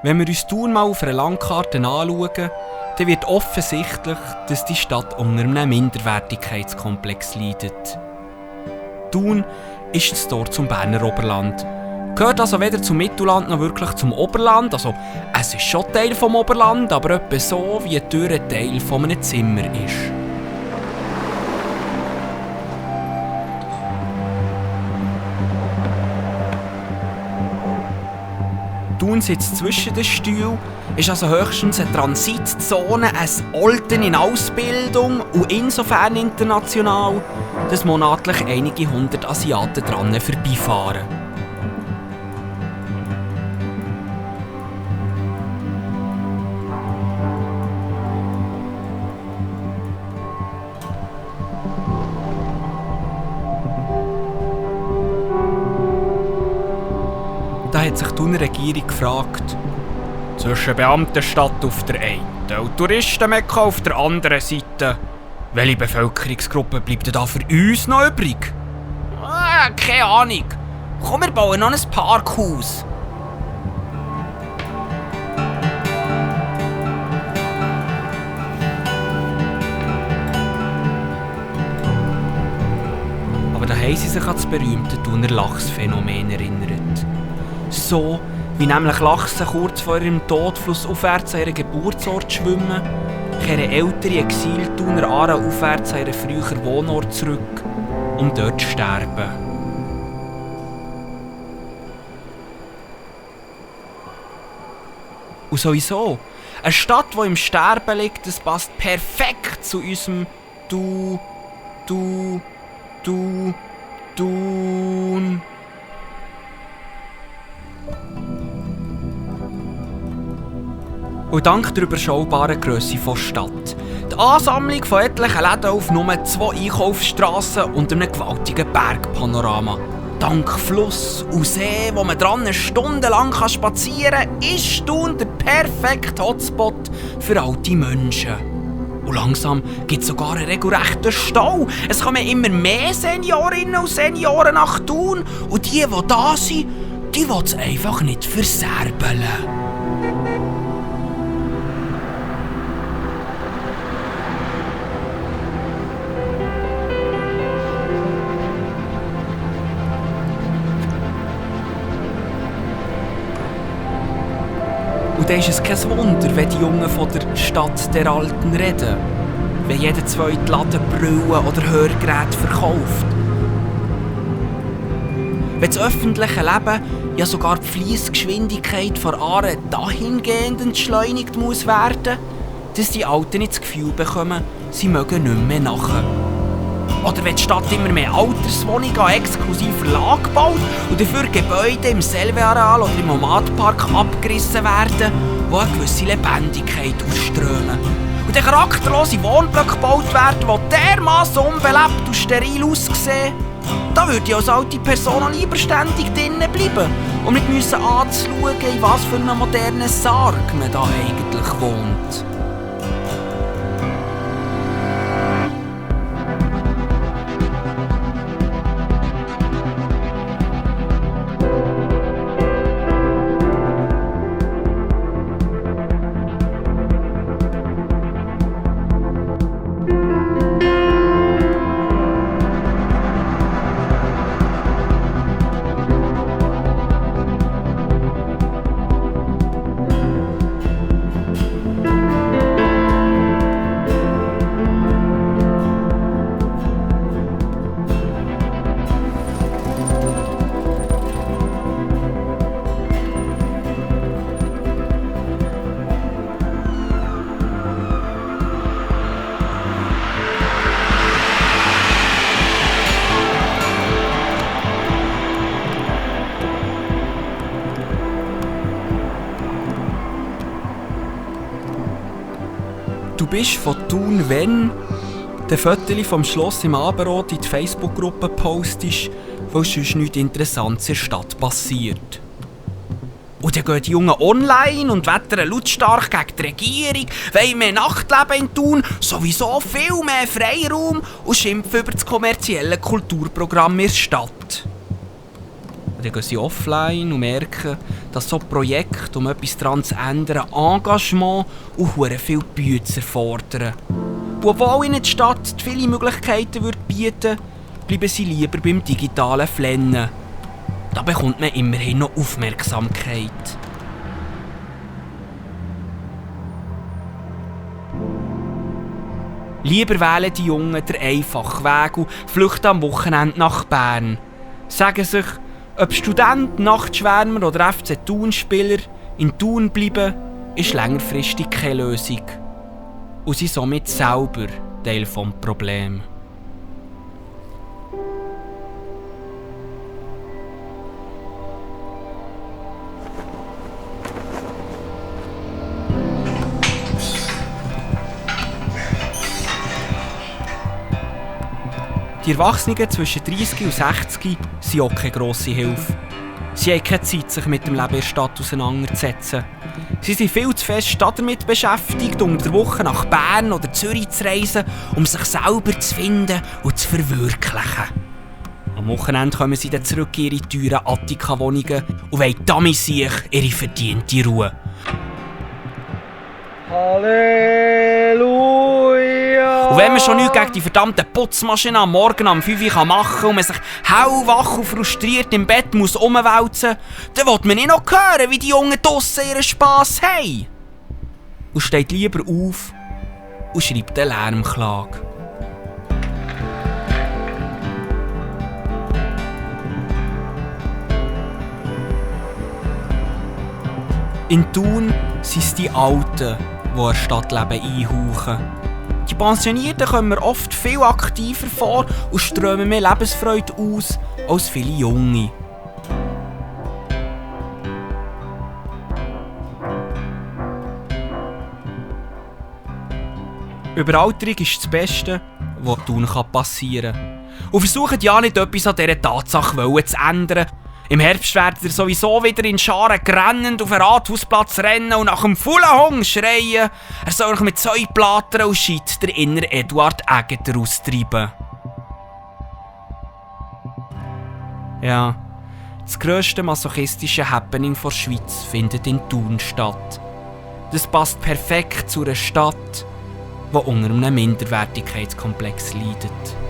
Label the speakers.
Speaker 1: Wenn wir uns Thun mal auf einer Landkarte anschauen, dann wird offensichtlich, dass die Stadt unter einem Minderwertigkeitskomplex leidet. Thun ist das Tor zum Berner Oberland. Gehört also weder zum Mittelland noch wirklich zum Oberland. Also, es ist schon Teil vom Oberland, aber etwa so, wie die Tür ein Teil von einem Zimmer ist. Thun sitzt zwischen den Stühlen, ist also höchstens eine Transitzone, ein Olten in Ausbildung und insofern international, dass monatlich einige hundert Asiaten dran vorbeifahren. Da hat sich die Thuner Regierung gefragt, zwischen Beamtenstadt auf der einen und Touristenmekka auf der anderen Seite, welche Bevölkerungsgruppe bleibt denn da für uns noch übrig? Keine Ahnung. Komm, wir bauen noch ein Parkhaus. Aber da haben sie sich an das berühmte Thuner Lachsphänomen erinnert. So wie nämlich Lachse kurz vor ihrem Tod flussaufwärts an ihren Geburtsort schwimmen, kehren ältere Exil-Thuner Aare aufwärts an ihren früheren Wohnort zurück, um dort zu sterben. Und sowieso, eine Stadt, die im Sterben liegt, das passt perfekt zu unserem Thun. Und dank der überschaubaren Grösse der Stadt, die Ansammlung von etlichen Läden auf nur 2 Einkaufsstrassen und einem gewaltigen Bergpanorama, dank Fluss und See, wo man dran stundenlang spazieren kann, ist Thun der perfekte Hotspot für alte Menschen. Und langsam gibt es sogar einen regelrechten Stau. Es kommen immer mehr Seniorinnen und Senioren nach Thun und die da sind, die wollen es einfach nicht verserbeln. Und dann ist es kein Wunder, wenn die Jungen von der Stadt der Alten reden. Wenn jeder zweite Laden Brillen oder Hörgeräte verkauft. Wenn das öffentliche Leben ja sogar die Fliessgeschwindigkeit von Aare dahingehend entschleunigt muss werden, dass die Alten nicht das Gefühl bekommen, sie mögen nicht mehr nachher. Oder wenn die Stadt immer mehr Alterswohnungen an exklusiver Lage baut und dafür Gebäude im Selve-Areal oder im Omadpark abgerissen werden, die eine gewisse Lebendigkeit ausströmen. Und dann charakterlose Wohnblöcke gebaut werden, die dermassen unbelebt und steril aussehen. Da würde ich als alte Person lieber ständig drinnen bleiben und nicht müssen anzuschauen, in was für einem modernen Sarg man da eigentlich wohnt. Du bist von Thun, wenn du Fotos vom Schloss im Abendrot in die Facebook-Gruppe postest, weil sonst nichts Interessantes in der Stadt passiert. Und dann gehen die Jungen online und wettern lautstark gegen die Regierung, wollen mehr Nachtleben in Thun, sowieso viel mehr Freiraum und schimpfen über das kommerzielle Kulturprogramm in der Stadt. Und dann gehen sie offline und merken, dass so Projekte, um etwas daran zu ändern, Engagement und verdammt viel Bütze erfordern. Und obwohl ihnen die Stadt viele Möglichkeiten bieten würde, bleiben sie lieber beim digitalen Flennen. Da bekommt man immerhin noch Aufmerksamkeit. Lieber wählen die Jungen den einfachen Weg und flüchten am Wochenende nach Bern. Sagen sich, ob Student, Nachtschwärmer oder FC Thun-Spieler in Thun bleiben, ist längerfristig keine Lösung. Und sind somit selber Teil des Problems. Die Erwachsenen zwischen 30 und 60 sind auch keine grosse Hilfe. Sie haben keine Zeit, sich mit dem Leben in der Stadt auseinanderzusetzen. Sie sind viel zu fest damit beschäftigt, unter der Woche nach Bern oder Zürich zu reisen, um sich selber zu finden und zu verwirklichen. Am Wochenende kommen sie dann zurück in ihre teuren Attika-Wohnungen und wollen damit sich ihre verdiente Ruhe.
Speaker 2: Halleluja!
Speaker 1: Und wenn man schon nichts gegen die verdammte Putzmaschine am Morgen um 5 Uhr machen kann und man sich hellwach und frustriert im Bett muss umwälzen, dann will man nicht noch hören, wie die Jungen draussen ihren Spass haben. Und steht lieber auf und schreibt eine Lärmklage. In Thun sind es die Alten, die ein Stadtleben einhauchen. Die Pensionierten kommen oft viel aktiver vor und strömen mehr Lebensfreude aus als viele Junge. Überalterung ist das Beste, was Thun passieren kann. Und versuchen ja nicht etwas an dieser Tatsache zu ändern. Im Herbst werdet ihr sowieso wieder in Scharen grennend auf den Rathausplatz rennen und nach dem Fullenhung schreien. Er soll euch mit Zeug platern und Scheit der Inner Eduard Aegeter austreiben. Ja, das grösste masochistische Happening der Schweiz findet in Thun statt. Das passt perfekt zu einer Stadt, die unter einem Minderwertigkeitskomplex leidet.